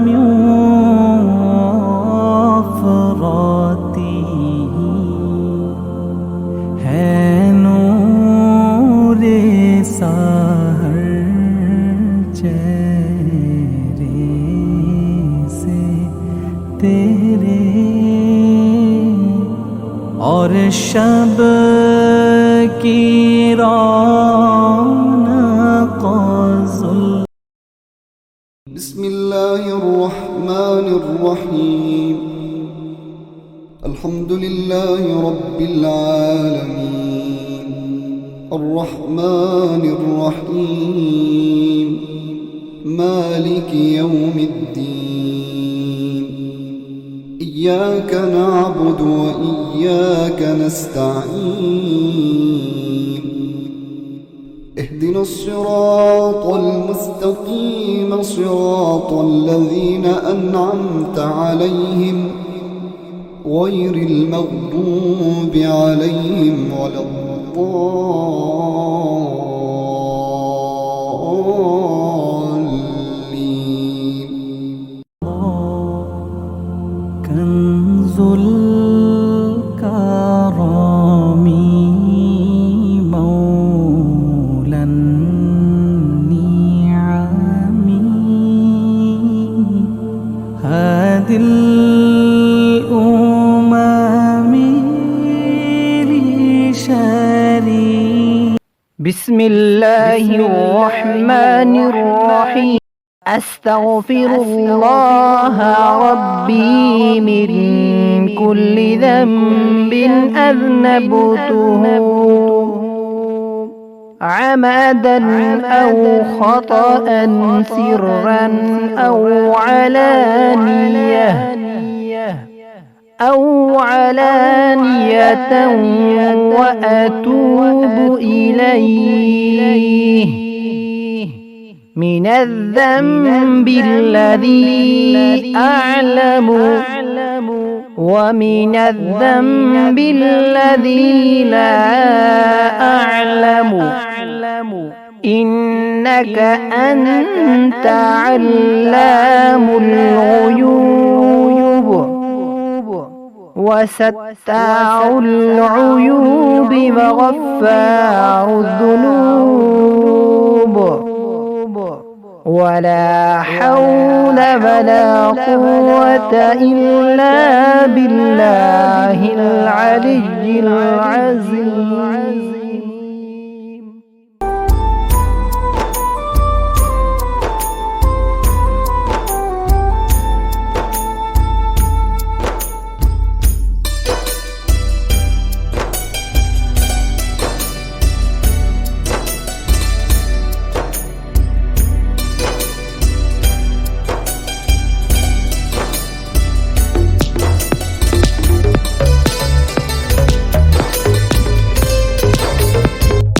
من وفراته है नूर साहर चेहरे से तेरे और शब की रौनक बिस्मिल्लाहिर्रहमानिर्रहीम अल्हम्दुलिल्लाहि रब्बिल आलमीन अर्रहमानिर्रहीम मालिकि यौमिद्दीन इय्याक नअबुदु व इय्याक नस्तईन اهدنا الصراط المستقيم صراط الذين أنعمت عليهم غير المغضوب عليهم ولا الضالين كنز الكرم مولى النعم هادي الأمم لشريك بسم الله الرحمن الرحيم أستغفر الله ربي من كل ذنب أذنبته عمدا أو خطأ سرا أو علانية وأتوب إليه من الذنب الذي أعلم ومن الذنب الذي لا أعلم إنك أنت علام الغيوب وستار العيوب وغفار الذنوب ولا حول ولا قوة إلا بالله العلي العظيم